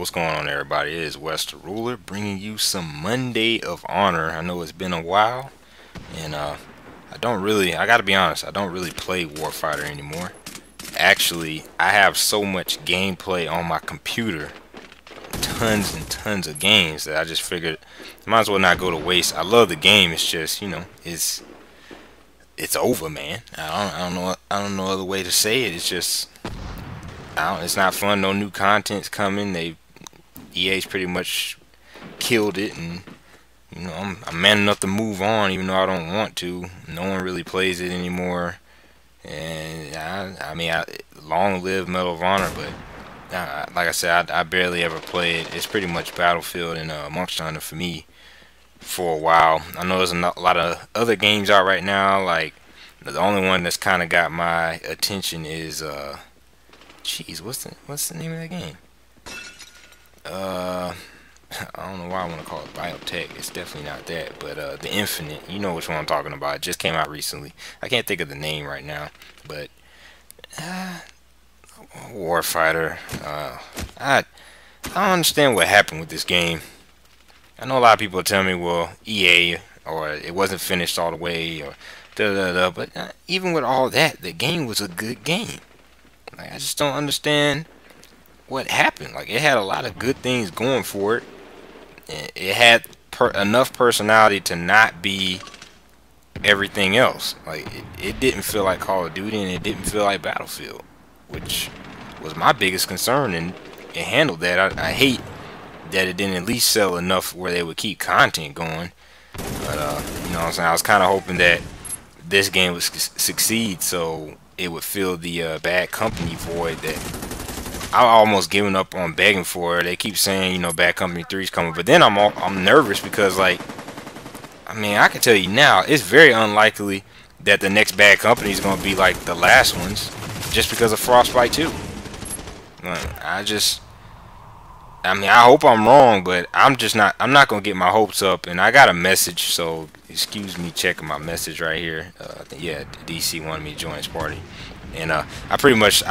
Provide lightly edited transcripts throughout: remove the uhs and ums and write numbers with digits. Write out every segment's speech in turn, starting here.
What's going on, everybody? It is WesdaRuler bringing you some Monday of Honor. I know it's been a while, and I gotta be honest, I don't really play Warfighter anymore. Actually, I have so much gameplay on my computer, tons and tons of games, that I just figured might as well not go to waste. I love the game. It's just, it's over, man. I don't know other way to say it. It's just, it's not fun. No new content's coming. EA's pretty much killed it, and I'm man enough to move on, even though I don't want to. No one really plays it anymore, and long live Medal of Honor. But like I said, I barely ever play it. It's pretty much Battlefield and Monster Hunter for me for a while. I know there's a lot of other games out right now. Like the only one that's kind of got my attention is jeez, what's the name of that game? I don't know why I want to call it Biotech. It's definitely not that, but the Infinite. You know which one I'm talking about. It just came out recently. I can't think of the name right now, but Warfighter. I don't understand what happened with this game. I know a lot of people tell me, well, EA, or it wasn't finished all the way, or da da da. But even with all that, the game was a good game. Like, I just don't understand what happened. Like, it had a lot of good things going for it. It had enough personality to not be everything else. Like, it didn't feel like Call of Duty, and it didn't feel like Battlefield, which was my biggest concern, and it handled that. I hate that it didn't at least sell enough where they would keep content going. But you know what I'm saying, I was kind of hoping that this game would succeed, so it would fill the Bad Company void that I'm almost giving up on begging for. They keep saying, Bad Company 3 is coming, but then I'm nervous because, like, I can tell you now, it's very unlikely that the next Bad Company is going to be like the last ones, just because of Frostbite 2. I hope I'm wrong, but I'm not going to get my hopes up. And I got a message, so excuse me checking my message right here. Yeah, DC wanted me to join his party. And I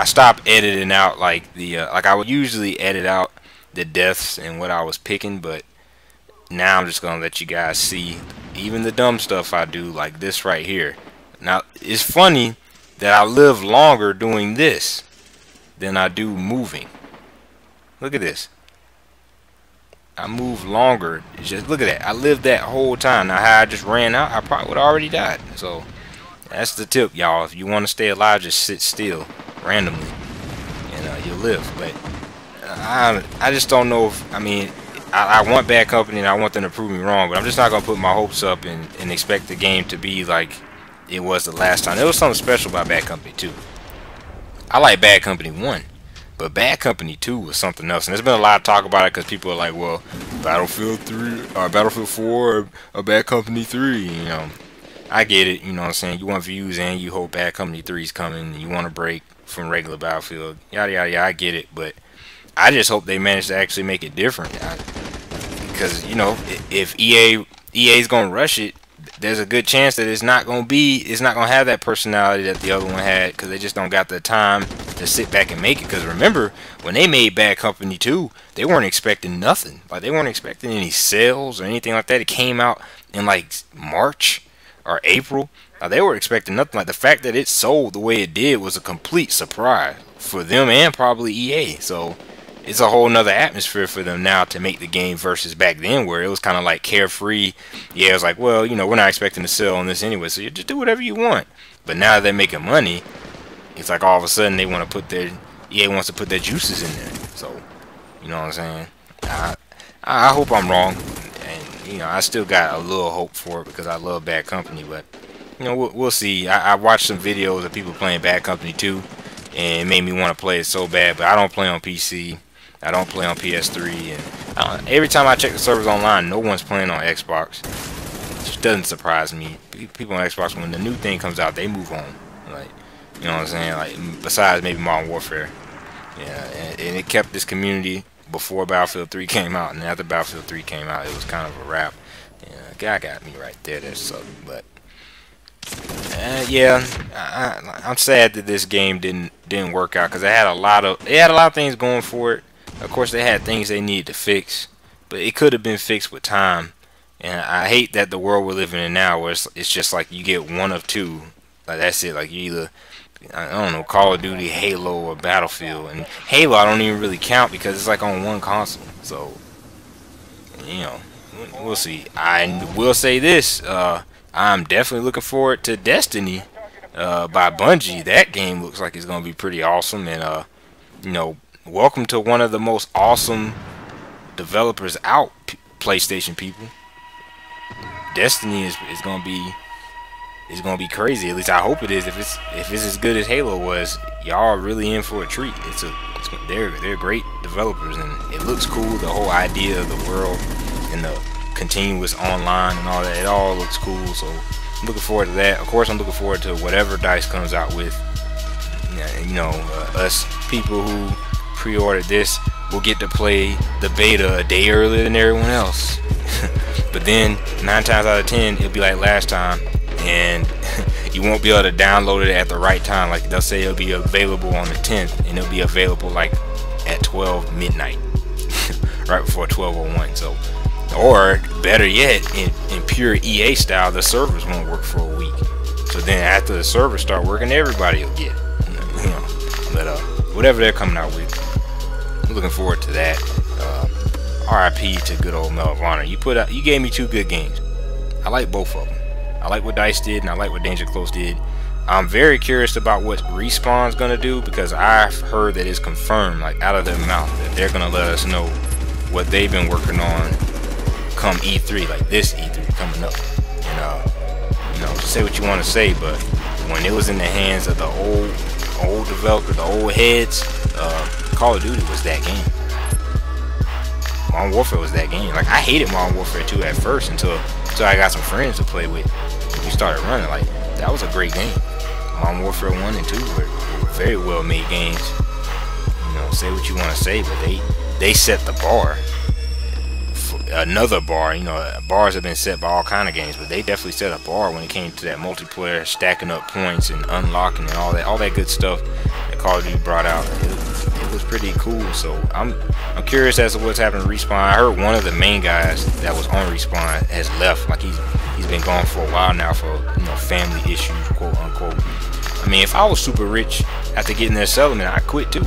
stopped editing out like I would usually edit out the deaths and what I was picking, but now I'm just gonna let you guys see even the dumb stuff I do, like this right here. Now it's funny that I live longer doing this than I do moving. Look at this. I move longer. Just look at that. I lived that whole time. Now how I just ran out, I probably would have already died. So that's the tip, y'all. If you want to stay alive, just sit still randomly, and you'll live. But I just don't know if, I want Bad Company and I want them to prove me wrong, but I'm just not going to put my hopes up and expect the game to be like it was the last time. There was something special about Bad Company 2. I like Bad Company 1, but Bad Company 2 was something else. And there's been a lot of talk about it because people are like, well, Battlefield 3 or Battlefield 4 or Bad Company 3, I get it, you know what I'm saying. You want views and you hope Bad Company 3 is coming. And you want to break from regular Battlefield, yada yada yada. I get it, but I just hope they manage to actually make it different. Because if EA's gonna rush it, there's a good chance that it's not gonna have that personality that the other one had, because they just don't got the time to sit back and make it. Because remember, when they made Bad Company 2, they weren't expecting nothing. Like, they weren't expecting any sales or anything like that. It came out in like March or April. They were expecting nothing. Like, the fact that it sold the way it did was a complete surprise for them and probably EA. So it's a whole nother atmosphere for them now to make the game versus back then, where it was kind of like carefree. Yeah, it was like, well, we're not expecting to sell on this anyway, so you just do whatever you want. But now that they're making money, it's like all of a sudden they want to EA wants to put their juices in there. So, you know what I'm saying? I hope I'm wrong. I still got a little hope for it because I love Bad Company, but we'll see. I watched some videos of people playing Bad Company 2, and it made me want to play it so bad. But I don't play on PC. I don't play on PS3, and every time I check the servers online, no one's playing on Xbox. It just doesn't surprise me. People on Xbox, when the new thing comes out, they move on. Like, you know what I'm saying? Like, besides maybe Modern Warfare, yeah, and it kept this community before Battlefield 3 came out, and after Battlefield 3 came out, it was kind of a wrap. Guy got me right there. That sucked, but yeah, I'm sad that this game didn't work out, because it had a lot of things going for it, Of course, they had things they needed to fix, but it could have been fixed with time. And I hate that the world we're living in now, where it's just like you get one of two. Like that's it. Like you either, I don't know, Call of Duty, Halo, or Battlefield. And Halo, I don't even really count because it's like on one console. So, you know, we'll see. I will say this: I'm definitely looking forward to Destiny by Bungie. That game looks like it's gonna be pretty awesome. And you know, welcome to one of the most awesome developers out, PlayStation people. Destiny is gonna be crazy. At least I hope it is. If it's as good as Halo was, y'all are really in for a treat. They're great developers, and it looks cool. The whole idea of the world and the continuous online and all that, it all looks cool. So I'm looking forward to that. Of course, I'm looking forward to whatever DICE comes out with. You know, us people who pre-ordered this will get to play the beta a day earlier than everyone else. But then 9 times out of 10 it'll be like last time, and you won't be able to download it at the right time. Like they'll say it'll be available on the 10th, and it'll be available like at 12 midnight, right before 12:01. So, or better yet, in pure EA style, the servers won't work for a week. So then after the servers start working, everybody will get it. You know, but whatever they're coming out with, I'm looking forward to that. RIP to good old Medal of Honor. You gave me 2 good games. I like both of them. I like what DICE did, and I like what Danger Close did. I'm very curious about what Respawn's gonna do, because I've heard that it's confirmed, like out of their mouth, that they're gonna let us know what they've been working on come E3, like this E3 coming up. And you know, say what you want to say, but when it was in the hands of the old developer, the old heads, Call of Duty was that game. Modern Warfare was that game. Like, I hated Modern Warfare 2 at first until I got some friends to play with. We started running. Like, that was a great game. Modern Warfare 1 and 2 were very well made games. You know, say what you want to say, but they set the bar. Another bar. You know, bars have been set by all kind of games, but they definitely set a bar when it came to that multiplayer, stacking up points and unlocking and all that good stuff that Call of Duty brought out. It was pretty cool. So I'm curious as to what's happening to Respawn. I heard one of the main guys that was on Respawn has left. Like he's been gone for a while now for, you know, family issues, quote unquote. I mean, if I was super rich after getting their settlement, I'd quit too.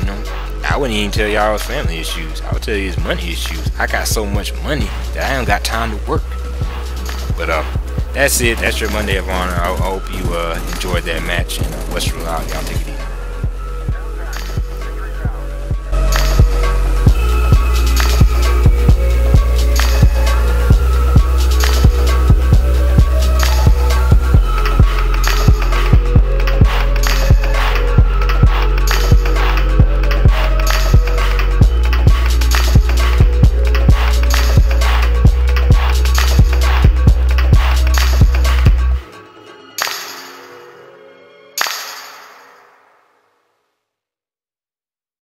You know, I wouldn't even tell y'all it's family issues. I would tell you it's money issues. I got so much money that I ain't got time to work. But that's it. That's your Monday of Honor. I hope you enjoyed that match. And WesdaRuler out. Y'all take it easy.